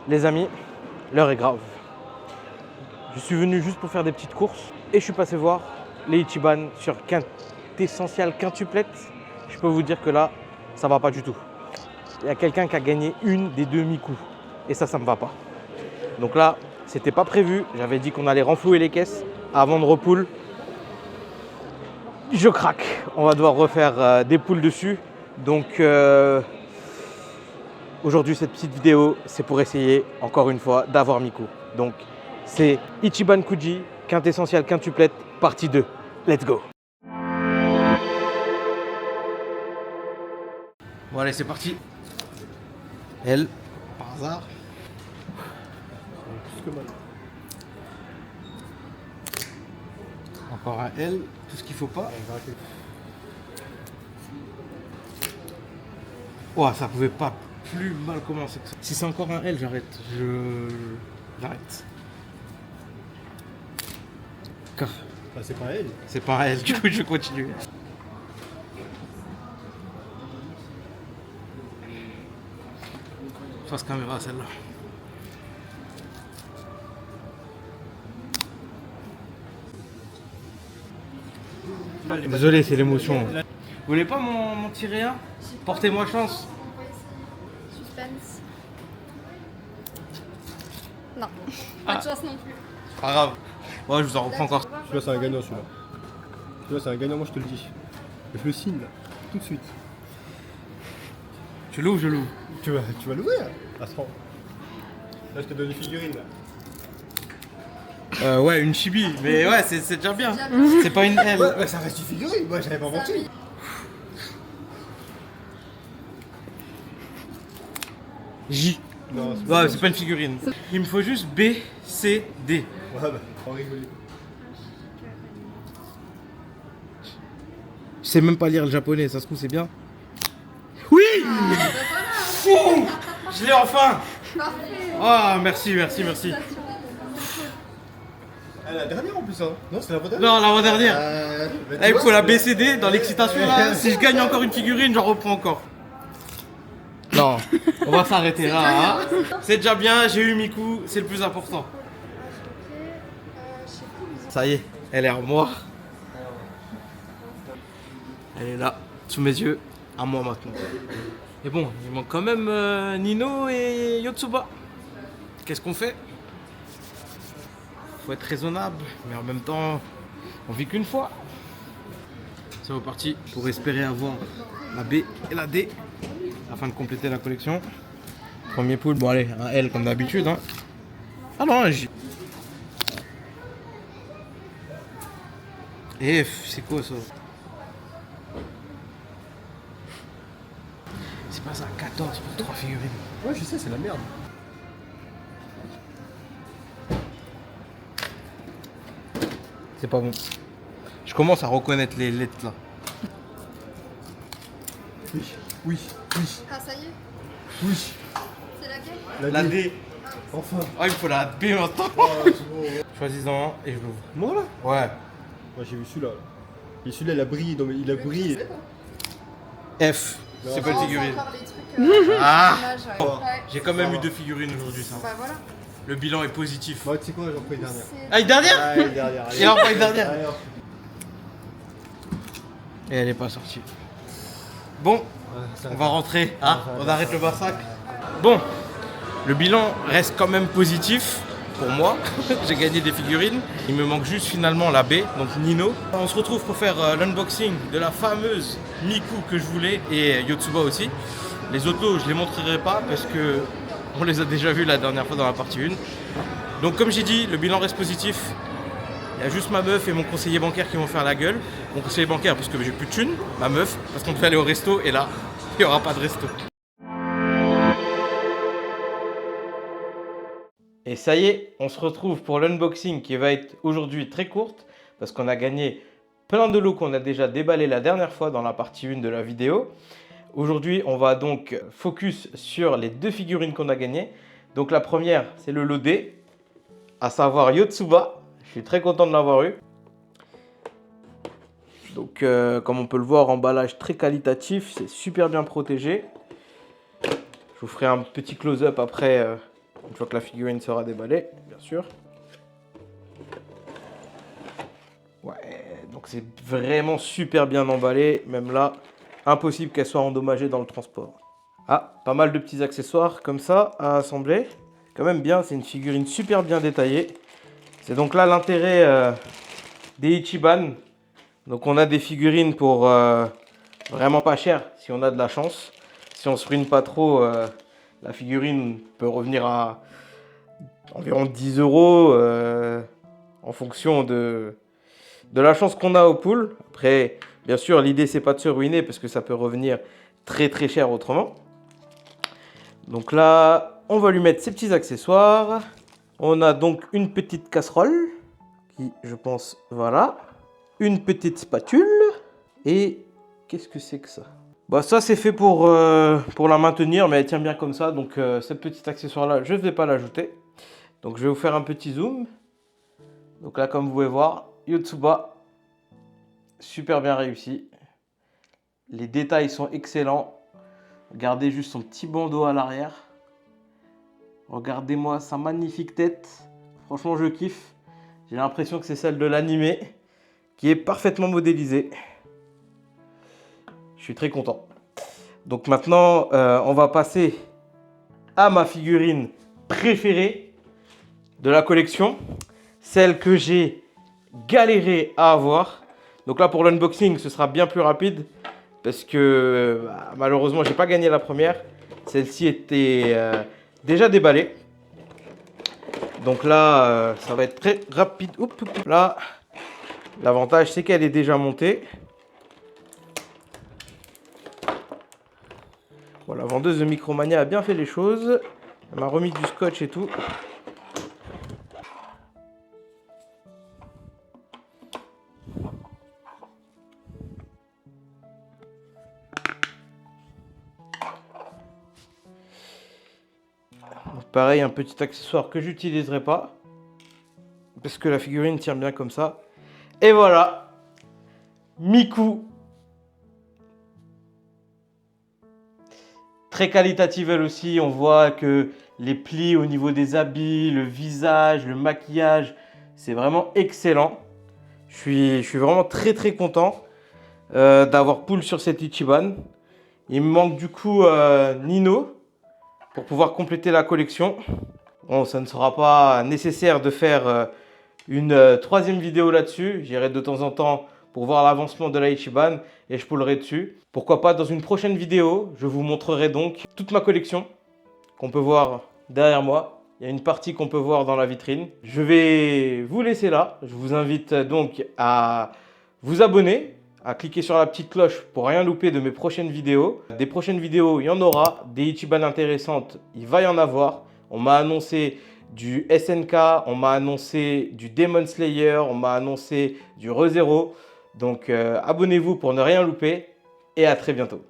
Les amis, l'heure est grave. Je suis venu juste pour faire des petites courses et je suis passé voir les Ichiban sur Quintessential Quintuplette. Je peux vous dire que là, ça va pas du tout. Il y a quelqu'un qui a gagné une des deux Miku et ça me va pas. Donc là, c'était pas prévu. J'avais dit qu'on allait renflouer les caisses avant de repoule. Je craque. On va devoir refaire des poules dessus. Donc aujourd'hui, cette petite vidéo, c'est pour essayer, encore une fois, d'avoir Miku. Donc, c'est Ichiban Kuji, Quintessential Quintuplette, partie 2. Let's go. Bon, allez, c'est parti. Elle, par hasard. Plus que mal. Encore un L, tout ce qu'il faut pas. Oh, ça pouvait pas plus mal commencer que ça. Si c'est encore un L, j'arrête. J'arrête. Car Ah, c'est pas elle. c'est pas un L, du coup je continue. Face caméra celle-là. Désolé, c'est l'émotion. Vous voulez pas mon tirer un? Portez-moi chance. Suspense. Non, pas de chance non plus. Pas grave. Ouais, je vous en reprends encore. Celui-là, c'est un gagnant, celui-là. Celui-là, c'est un gagnant, moi je te le dis. Je le signe là, tout de suite. Tu l'ouvres, je l'ouvre. Tu vas l'ouvrir. Ah, c'est bon. Là, je te donne une figurine là. Ouais, une chibi, mais ouais, c'est déjà bien. C'est pas une L. Ouais, ça reste une figurine, moi j'avais pas menti. J. Non, Ouais, c'est pas une figurine. Il me faut juste B, C, D. Ouais, bah, on rigole. Je sais même pas lire le japonais, ça se trouve c'est bien. Oui. Fou. Je l'ai enfin. Ah, merci. Ah, la dernière en plus, hein. Non, c'est la dernière. Non, l'avant-dernière. Bah, Il me faut la BCD dans l'excitation là. Si je gagne encore une figurine, j'en reprends encore. Non, on va s'arrêter là. Hein. C'est déjà bien, j'ai eu Miku, c'est le plus important. Ça y est, elle est à moi. Elle est là, sous mes yeux, à moi maintenant. Et bon, il manque quand même Nino et Yotsuba. Qu'est-ce qu'on fait? Faut être raisonnable, mais en même temps, on vit qu'une fois. C'est reparti pour espérer avoir la B et la D afin de compléter la collection. Premier pool, bon allez, un L comme d'habitude. Hein. Ah non, un J. Et F, c'est quoi ça? C'est pas ça, 14 pour 3 figurines. Ouais, je sais, c'est la merde. C'est pas bon. Je commence à reconnaître les lettres là. Oui. Ah, ça y est, Oui. c'est laquelle? La D. Enfin. Ah, il me faut la B maintenant. Oh, c'est bon. Choisis-en un et je l'ouvre. Moi là. Ouais. Moi j'ai vu celui-là. Et celui-là, il a brillé. Non, mais il a brillé. F. C'est pas une Oh, figurine. c'est encore les trucs, Ah. images, ouais. Bon, Ouais. j'ai quand même eu 2 figurines aujourd'hui, ça. Bah voilà. Le bilan est positif. Moi, tu sais quoi, j'en prends une dernière. C'est- Ah, une dernière? Ah, une dernière. Il en prend une dernière. Allez, hop. Et elle est pas sortie. Bon, on va rentrer. Hein, on arrête le massacre. Bon, le bilan reste quand même positif pour moi. J'ai gagné des figurines. Il me manque juste finalement la B, donc Nino. On se retrouve pour faire l'unboxing de la fameuse Miku que je voulais et Yotsuba aussi. Les autres lots, je les montrerai pas parce que on les a déjà vus la dernière fois dans la partie 1. Donc comme j'ai dit, le bilan reste positif. Il y a juste ma meuf et mon conseiller bancaire qui vont faire la gueule. Mon conseiller bancaire parce que j'ai plus de thunes. Ma meuf parce qu'on devait aller au resto et là, il n'y aura pas de resto. Et ça y est, on se retrouve pour l'unboxing qui va être aujourd'hui très courte parce qu'on a gagné plein de lots qu'on a déjà déballés la dernière fois dans la partie 1 de la vidéo. Aujourd'hui, on va donc focus sur les 2 figurines qu'on a gagnées. Donc la première, c'est le lot D, à savoir Yotsuba. Je suis très content de l'avoir eu. Donc comme on peut le voir, emballage très qualitatif, c'est super bien protégé. Je vous ferai un petit close-up après Une fois que la figurine sera déballée, bien sûr. Ouais, donc c'est vraiment super bien emballé. Même là, impossible qu'elle soit endommagée dans le transport. Ah, pas mal de petits accessoires comme ça à assembler. Quand même bien, c'est une figurine super bien détaillée. C'est donc là l'intérêt des Ichiban. Donc on a des figurines pour vraiment pas cher si on a de la chance. Si on se ruine pas trop, la figurine peut revenir à environ 10 € en fonction de la chance qu'on a au pool. Après, bien sûr, l'idée c'est pas de se ruiner parce que ça peut revenir très très cher autrement. Donc là, on va lui mettre ses petits accessoires. On a donc une petite casserole qui, je pense, voilà. Une petite spatule. Et qu'est-ce que c'est que ça? Bah ça c'est fait pour la maintenir, mais elle tient bien comme ça. Donc ce petit accessoire là, je ne vais pas l'ajouter. Donc je vais vous faire un petit zoom. Donc là, comme vous pouvez voir, Yotsuba, super bien réussi. Les détails sont excellents. Regardez juste son petit bandeau à l'arrière. Regardez-moi sa magnifique tête. Franchement, je kiffe. J'ai l'impression que c'est celle de l'animé qui est parfaitement modélisée. Je suis très content. Donc maintenant, on va passer à ma figurine préférée de la collection. Celle que j'ai galéré à avoir. Donc là, pour l'unboxing, ce sera bien plus rapide. Parce que malheureusement, j'ai pas gagné la première. Celle-ci était déjà déballée. Donc là, ça va être très rapide. Oups, là, l'avantage, c'est qu'elle est déjà montée. Bon, la vendeuse de Micromania a bien fait les choses. Elle m'a remis du scotch et tout. Donc pareil, un petit accessoire que j'utiliserai pas. Parce que la figurine tient bien comme ça. Et voilà. Miku. Très qualitative elle aussi. On voit que les plis au niveau des habits, le visage, le maquillage, c'est vraiment excellent. Je suis vraiment très très content d'avoir pool sur cette Ichiban. Il me manque du coup Nino pour pouvoir compléter la collection. Bon, ça ne sera pas nécessaire de faire une troisième vidéo là-dessus. J'irai de temps en temps pour voir l'avancement de la Ichiban et je poolerai dessus. Pourquoi pas dans une prochaine vidéo, je vous montrerai donc toute ma collection qu'on peut voir derrière moi. Il y a une partie qu'on peut voir dans la vitrine. Je vais vous laisser là. Je vous invite donc à vous abonner, à cliquer sur la petite cloche pour rien louper de mes prochaines vidéos. Des prochaines vidéos, il y en aura. Des Ichiban intéressantes, il va y en avoir. On m'a annoncé du SNK, on m'a annoncé du Demon Slayer, on m'a annoncé du ReZero. Donc abonnez-vous pour ne rien louper et à très bientôt.